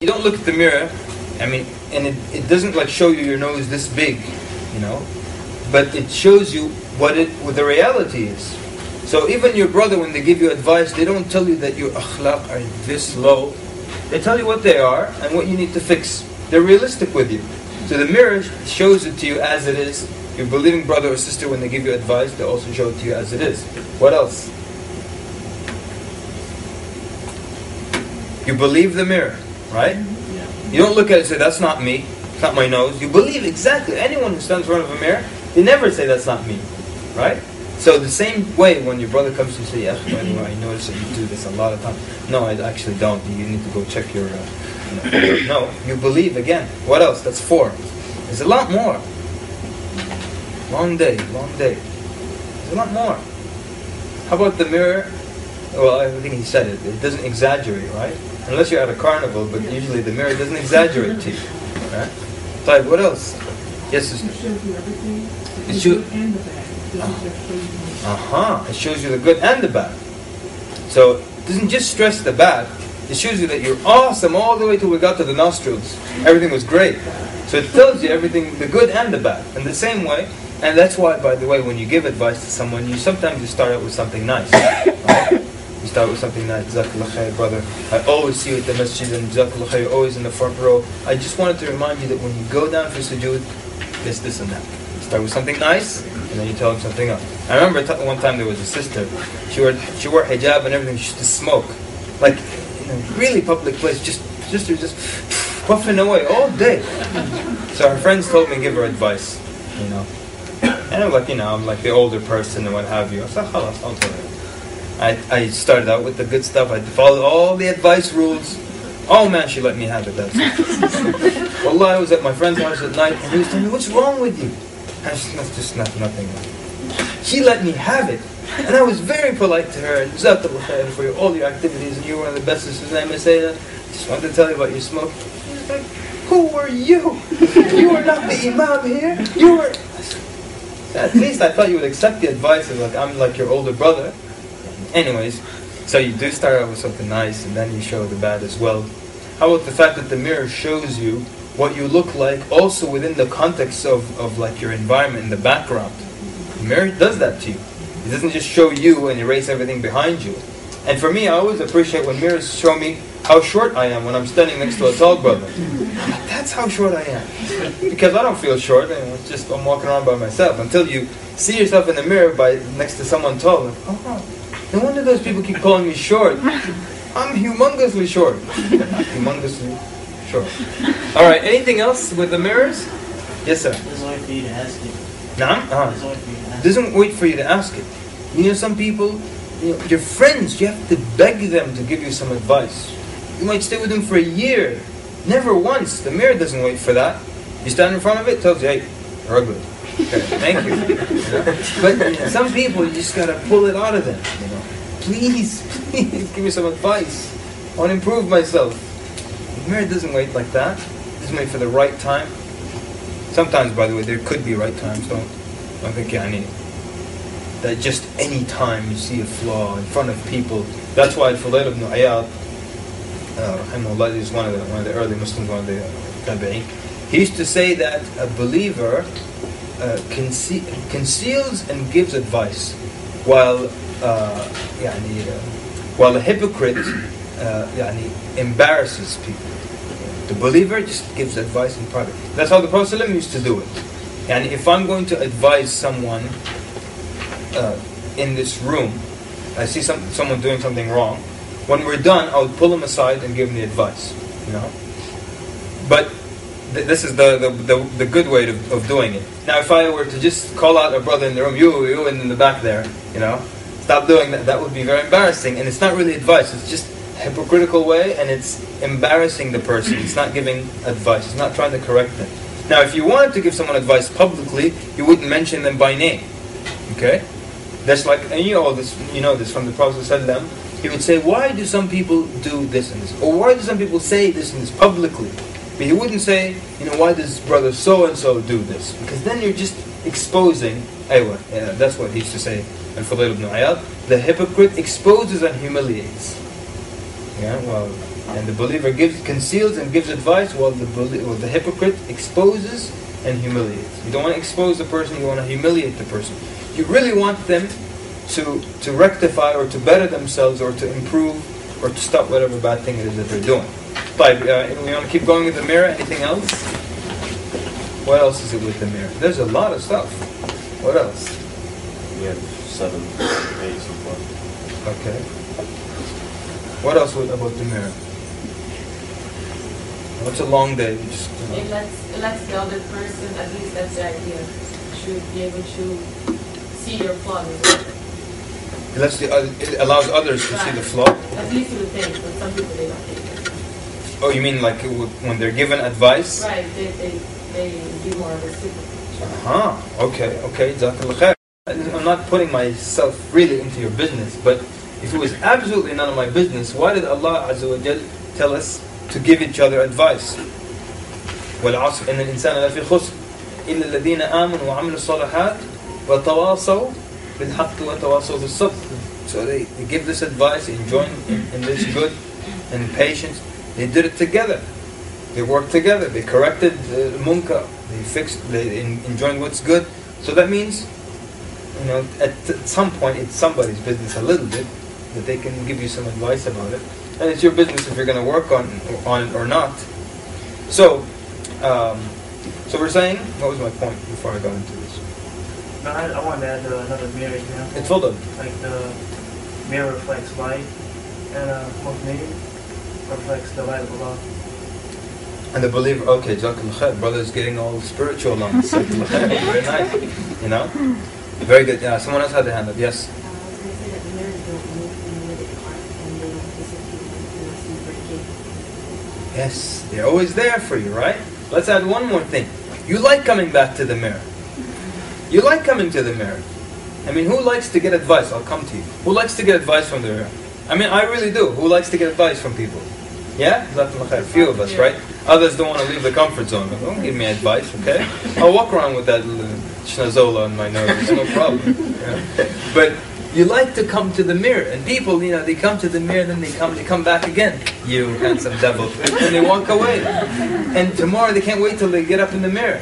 You don't look at the mirror, I mean, and it doesn't like show you your nose this big, you know, but it shows you what the reality is. So even your brother, when they give you advice, they don't tell you that your akhlaq are this low. They tell you what they are and what you need to fix. They're realistic with you. So the mirror shows it to you as it is. Your believing brother or sister, when they give you advice, they also show it to you as it is. What else? You believe the mirror, right? You don't look at it and say, that's not me, it's not my nose. You believe exactly. Anyone who stands in front of a mirror, they never say that's not me, right? So the same way when your brother comes to say, yeah, I notice that you do this a lot of times. No, I actually don't. You need to go check your... No, you believe again. What else? That's 4. There's a lot more. Long day, long day. There's a lot more. How about the mirror? Well, I think he said it. It doesn't exaggerate, right? Unless you're at a carnival, but usually the mirror doesn't exaggerate to you. Right? Type, what else? Yes, sister? It shows you everything, the good and the bad. It doesn't just show you It shows you the good and the bad. So it doesn't just stress the bad. It shows you that you're awesome all the way till we got to the nostrils. Everything was great. So it tells you everything, the good and the bad. In the same way, and that's why, by the way, when you give advice to someone, sometimes you start out with something nice. Right? You start with something nice. Jazakallah khair, brother. I always see you at the masjid, and Jazakallah khair, you're always in the front row. I just wanted to remind you that when you go down for sujood, this and that. Start with something nice, and then you tell them something else. I remember one time there was a sister. She wore hijab and everything. She used to smoke, like in a really public place. Just puffing away all day. So her friends told me to give her advice, you know. And I'm like, I'm like the older person and what have you. I said, khalas, I'll tell her. I started out with the good stuff. I followed all the advice rules. Oh man, she let me have it. That's it. Wallah, I was at my friend's house at night and he was telling me, what's wrong with you? I said, just nothing. She let me have it. And I was very polite to her. Jazakallah khair for all your activities, and you were one of the best sisters in MSA. Just wanted to tell you about your smoke. She was like, who were you? You were not the imam here. You were... At least I thought you would accept the advice of, like, I'm like your older brother. Anyways, so you do start out with something nice, and then you show the bad as well. How about the fact that the mirror shows you what you look like, also within the context of like your environment in the background? The mirror does that to you. It doesn't just show you and erase everything behind you. And for me, I always appreciate when mirrors show me how short I am when I'm standing next to a tall brother. That's how short I am. Because I don't feel short, it's just I'm walking around by myself. Until you see yourself in the mirror next to someone tall, like, oh, no wonder those people keep calling me short. I'm humongously short. Humongously short. Alright, anything else with the mirrors? Yes, sir. Doesn't wait for you to ask it. Doesn't wait for you to ask it. You know, some people, your friends, you have to beg them to give you some advice. You might stay with them for a year. Never once. The mirror doesn't wait for that. You stand in front of it, tells you, hey, you're ugly. Okay, thank you. But some people, you just gotta pull it out of them. Please give me some advice. I want to improve myself. The mirror doesn't wait like that. It doesn't wait for the right time. Sometimes, by the way, there could be right times. Don't think that just any time you see a flaw in front of people. That's why Fudail ibn Iyad, rahimahullah, is one of the early Muslims, one of the tabi'in. He used to say that a believer conceals and gives advice, while a hypocrite embarrasses people. The believer just gives advice in private. That's how the Prophet ﷺ used to do it. And if I'm going to advise someone in this room, I see someone doing something wrong, when we're done, I would pull him aside and give him the advice. But this is the good way of doing it. Now, if I were to just call out a brother in the room, you in the back there, stop doing that. That would be very embarrassing, and it's not really advice. It's just a hypocritical way, and it's embarrassing the person. It's not giving advice. It's not trying to correct them. Now, if you wanted to give someone advice publicly, you wouldn't mention them by name. Okay? That's like, and you know this from the Prophet ﷺ. He would say, why do some people do this and this? Or why do some people say this and this publicly? But he wouldn't say, why does brother so-and-so do this? Because then you're just exposing, that's what he used to say in Fudail ibn Iyad, the hypocrite exposes and humiliates. Yeah, well, And the believer conceals and gives advice, while the hypocrite exposes and humiliates. You don't want to expose the person, you want to humiliate the person. You really want them to rectify or to better themselves or to improve or to stop whatever bad thing it is that they're doing. But we want to keep going with the mirror. Anything else? What else is it with the mirror? There's a lot of stuff. What else? We have 7, 8 so far. Okay. What else about the mirror? It's a long day. It lets the other person, at least that's the idea, should be able to see your flaws. It allows others to see the flaw. At least you would think, but some people they don't think. Oh, you mean like when they're given advice? Right, they do more of a super. Okay. Jazakallah khair. I'm not putting myself really into your business, but if it was absolutely none of my business, why did Allah Azza wa Jal tell us to give each other advice? وَالْعَصْرِ إِنَّ الْإِنسَانَ لَفِي خُسْرٍ إِلَّا الَّذِينَ آمَنُوا وَعَمِلُوا الصَّالِحَاتِ وَتَوَاصَوْا بِالْحَقِّ وَتَوَاصَوْا بِالصَّبْرِ. So they give this advice, they join in this good and patience. They did it together. They worked together. They corrected munkar. They enjoyed what's good. So that means, at some point it's somebody's business a little bit that they can give you some advice about it, and it's your business if you're going to work on it or not. So we're saying, what was my point before I got into this? No, I want to add another mirror example. It's hold on. Like the mirror reflects light, and mu'min reflects the light of Allah. And the believer, okay, Jazakallah khair, brother's getting all spiritual now. Very nice, Very good. Yeah, someone else had their hand up. Yes. I was going to say that the mirrors don't move when you look apart, and they don't disappear unless you break it. Yes, they're always there for you, right? Let's add one more thing. You like coming back to the mirror. You like coming to the mirror. I mean, who likes to get advice? I'll come to you. Who likes to get advice from the mirror? I mean, I really do. Who likes to get advice from people? Yeah? A few of us, right? Others don't want to leave the comfort zone. Don't give me advice, okay? I'll walk around with that schnazola on my nose. It's no problem. Yeah. But you like to come to the mirror. And people, they come to the mirror, then they come back again. You handsome devil. And they walk away. And tomorrow they can't wait till they get up in the mirror.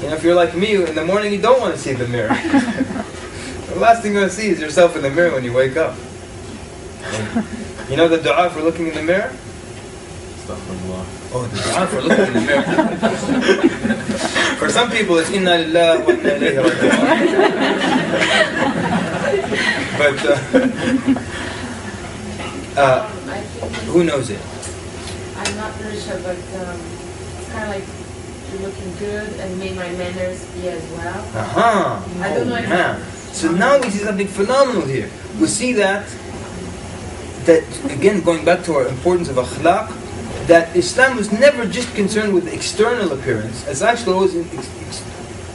If you're like me, in the morning you don't want to see the mirror. The last thing you're going to see is yourself in the mirror when you wake up. You know the dua for looking in the mirror? Oh, the dua for looking in the mirror. For some people it's Inna Lillahi wa Inna Ilayhi Raji'un. But who knows it? I'm not very sure, but it's kind of like you're looking good and made my manners be as well. I don't know man. So now we see something phenomenal here. We see that again, going back to our importance of akhlaq, that Islam was never just concerned with the external appearance. It's actually always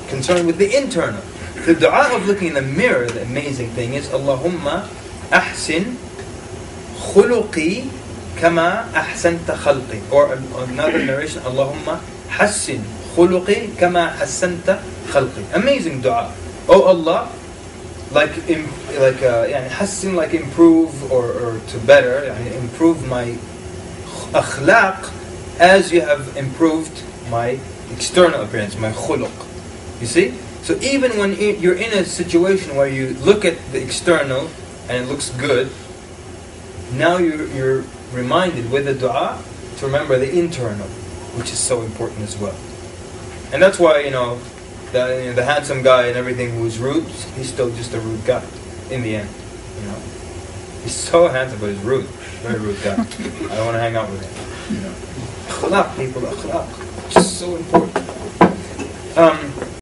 concerned with the internal. The dua of looking in the mirror, the amazing thing is, Allahumma ahsin khuluqi kama ahsanta khalqi. Or another narration, Allahumma hassin khuluqi kama hassanta khalqi. Amazing dua. Oh Allah, hassin, like improve or to better, improve my akhlaq as you have improved my external appearance, my khuluq. You see? So even when you're in a situation where you look at the external and it looks good, now you're reminded with the dua to remember the internal, which is so important as well. And that's why, the handsome guy and everything who's rude, he's still just a rude guy in the end. He's so handsome, but he's rude. Very rude guy. I don't want to hang out with him. Akhlaq, people, akhlaq. Which is so important.